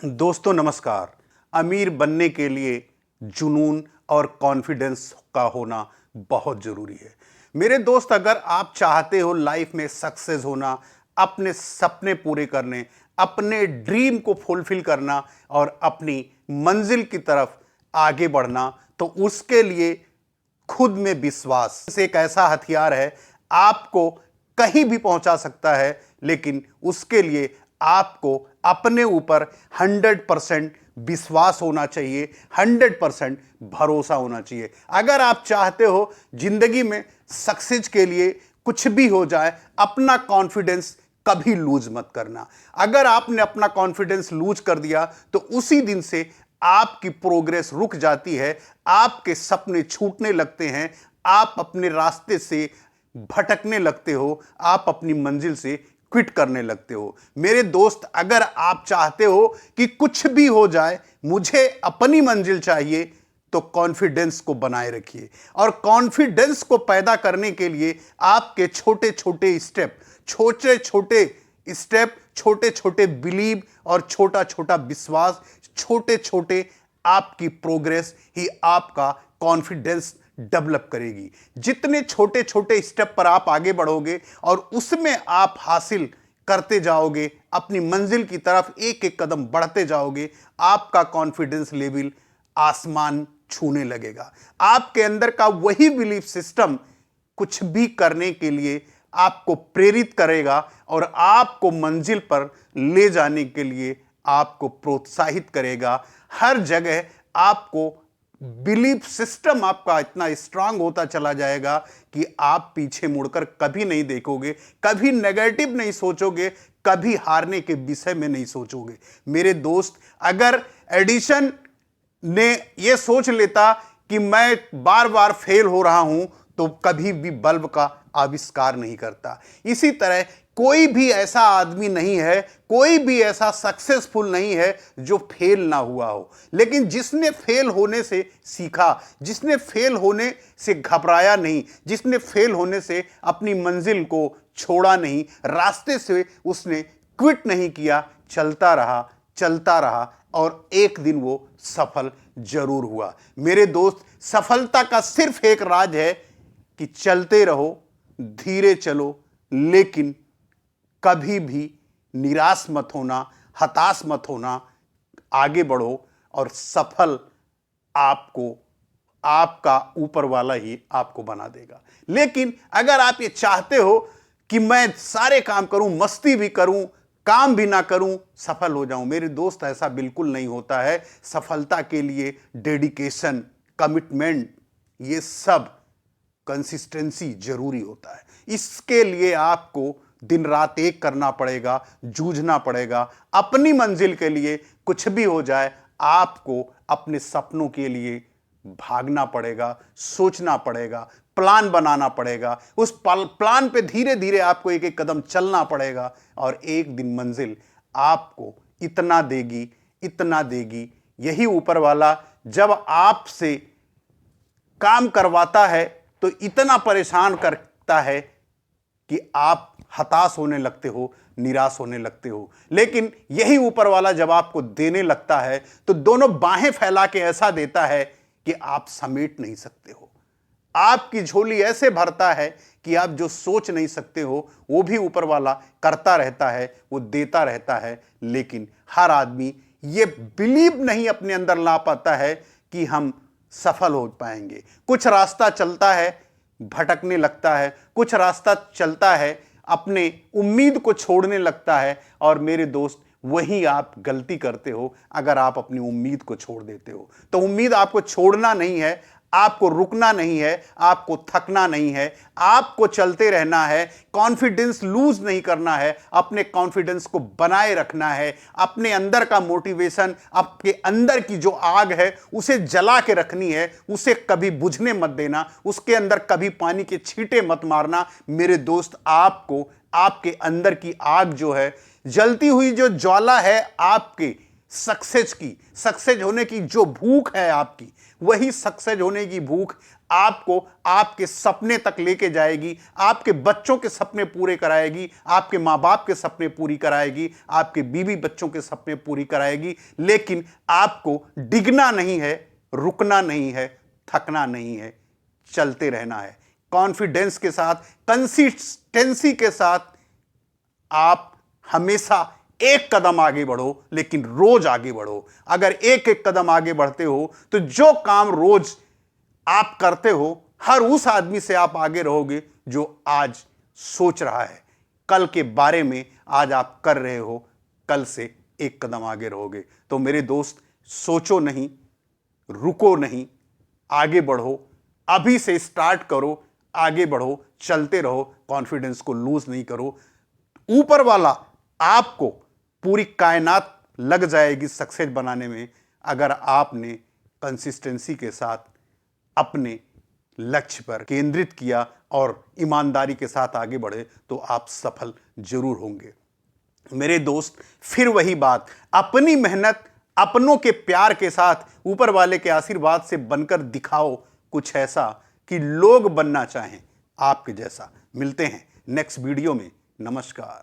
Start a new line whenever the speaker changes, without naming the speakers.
दोस्तों नमस्कार। अमीर बनने के लिए जुनून और कॉन्फिडेंस का होना बहुत ज़रूरी है। मेरे दोस्त, अगर आप चाहते हो लाइफ में सक्सेस होना, अपने सपने पूरे करने, अपने ड्रीम को फुलफिल करना और अपनी मंजिल की तरफ आगे बढ़ना, तो उसके लिए खुद में विश्वास एक ऐसा हथियार है, आपको कहीं भी पहुंचा सकता है। लेकिन उसके लिए आपको अपने ऊपर 100% विश्वास होना चाहिए, 100% भरोसा होना चाहिए। अगर आप चाहते हो जिंदगी में सक्सेस के लिए कुछ भी हो जाए, अपना कॉन्फिडेंस कभी लूज मत करना। अगर आपने अपना कॉन्फिडेंस लूज कर दिया तो उसी दिन से आपकी प्रोग्रेस रुक जाती है, आपके सपने छूटने लगते हैं, आप अपने रास्ते से भटकने लगते हो, आप अपनी मंजिल से क्विट करने लगते हो। मेरे दोस्त, अगर आप चाहते हो कि कुछ भी हो जाए, मुझे अपनी मंजिल चाहिए, तो कॉन्फिडेंस को बनाए रखिए। और कॉन्फिडेंस को पैदा करने के लिए आपके छोटे छोटे स्टेप, छोटे छोटे बिलीव और छोटा छोटा विश्वास, छोटे छोटे आपकी प्रोग्रेस ही आपका कॉन्फिडेंस डेवलप करेगी। जितने छोटे छोटे स्टेप पर आप आगे बढ़ोगे और उसमें आप हासिल करते जाओगे, अपनी मंजिल की तरफ एक एक कदम बढ़ते जाओगे, आपका कॉन्फिडेंस लेवल आसमान छूने लगेगा। आपके अंदर का वही बिलीफ सिस्टम कुछ भी करने के लिए आपको प्रेरित करेगा और आपको मंजिल पर ले जाने के लिए आपको प्रोत्साहित करेगा। हर जगह आपको बिलीफ सिस्टम आपका इतना स्ट्रांग होता चला जाएगा कि आप पीछे मुड़कर कभी नहीं देखोगे, कभी नेगेटिव नहीं सोचोगे, कभी हारने के विषय में नहीं सोचोगे। मेरे दोस्त, अगर एडिशन ने यह सोच लेता कि मैं बार बार फेल हो रहा हूं, तो कभी भी बल्ब का आविष्कार नहीं करता। इसी तरह कोई भी ऐसा आदमी नहीं है, कोई भी ऐसा सक्सेसफुल नहीं है जो फेल ना हुआ हो। लेकिन जिसने फेल होने से सीखा, जिसने फेल होने से घबराया नहीं, जिसने फेल होने से अपनी मंजिल को छोड़ा नहीं, रास्ते से उसने क्विट नहीं किया, चलता रहा और एक दिन वो सफल जरूर हुआ। मेरे दोस्त, सफलता का सिर्फ एक राज है कि चलते रहो, धीरे चलो, लेकिन कभी भी निराश मत होना, हताश मत होना, आगे बढ़ो और सफल आपको आपका ऊपर वाला ही आपको बना देगा। लेकिन अगर आप ये चाहते हो कि मैं सारे काम करूं, मस्ती भी करूं, काम भी ना करूं, सफल हो जाऊं, मेरे दोस्त, ऐसा बिल्कुल नहीं होता है। सफलता के लिए डेडिकेशन, कमिटमेंट, ये सब कंसिस्टेंसी जरूरी होता है। इसके लिए आपको दिन रात एक करना पड़ेगा, जूझना पड़ेगा अपनी मंजिल के लिए। कुछ भी हो जाए, आपको अपने सपनों के लिए भागना पड़ेगा, सोचना पड़ेगा, प्लान बनाना पड़ेगा। उस प्लान पे धीरे धीरे आपको एक एक कदम चलना पड़ेगा और एक दिन मंजिल आपको इतना देगी, इतना देगी। यही ऊपर वाला जब आपसे काम करवाता है तो इतना परेशान करता है कि आप हताश होने लगते हो, निराश होने लगते हो। लेकिन यही ऊपर वाला जब आपको देने लगता है तो दोनों बाहें फैला के ऐसा देता है कि आप समेट नहीं सकते हो। आपकी झोली ऐसे भरता है कि आप जो सोच नहीं सकते हो वो भी ऊपर वाला करता रहता है, वो देता रहता है। लेकिन हर आदमी ये बिलीव नहीं अपने अंदर ला पाता है कि हम सफल हो पाएंगे। कुछ रास्ता चलता है, भटकने लगता है, कुछ रास्ता चलता है, अपने उम्मीद को छोड़ने लगता है। और मेरे दोस्त, वही आप गलती करते हो अगर आप अपनी उम्मीद को छोड़ देते हो। तो उम्मीद आपको छोड़ना नहीं है, आपको रुकना नहीं है, आपको थकना नहीं है, आपको चलते रहना है। कॉन्फिडेंस लूज नहीं करना है, अपने कॉन्फिडेंस को बनाए रखना है। अपने अंदर का मोटिवेशन, आपके अंदर की जो आग है उसे जला के रखनी है, उसे कभी बुझने मत देना, उसके अंदर कभी पानी के छींटे मत मारना। मेरे दोस्त, आपको आपके अंदर की आग जो है, जलती हुई जो ज्वाला है आपके सक्सेस होने की जो भूख है आपकी, वही सक्सेस होने की भूख आपको आपके सपने तक लेके जाएगी, आपके बच्चों के सपने पूरे कराएगी, आपके माँ बाप के सपने पूरी कराएगी, आपके बीवी बच्चों के सपने पूरी कराएगी। लेकिन आपको डिगना नहीं है, रुकना नहीं है, थकना नहीं है, चलते रहना है। कॉन्फिडेंस के साथ, कंसिस्टेंसी के साथ आप हमेशा एक कदम आगे बढ़ो, लेकिन रोज आगे बढ़ो। अगर एक एक कदम आगे बढ़ते हो तो जो काम रोज आप करते हो, हर उस आदमी से आप आगे रहोगे जो आज सोच रहा है। कल के बारे में आज आप कर रहे हो, कल से एक कदम आगे रहोगे। तो मेरे दोस्त, सोचो नहीं, रुको नहीं, आगे बढ़ो। अभी से स्टार्ट करो, आगे बढ़ो, चलते रहो, कॉन्फिडेंस को लूज नहीं करो। ऊपर वाला आपको, पूरी कायनात लग जाएगी सक्सेस बनाने में, अगर आपने कंसिस्टेंसी के साथ अपने लक्ष्य पर केंद्रित किया और ईमानदारी के साथ आगे बढ़े तो आप सफल जरूर होंगे। मेरे दोस्त, फिर वही बात, अपनी मेहनत अपनों के प्यार के साथ, ऊपर वाले के आशीर्वाद से बनकर दिखाओ कुछ ऐसा कि लोग बनना चाहें आपके जैसा। मिलते हैं नेक्स्ट वीडियो में। नमस्कार।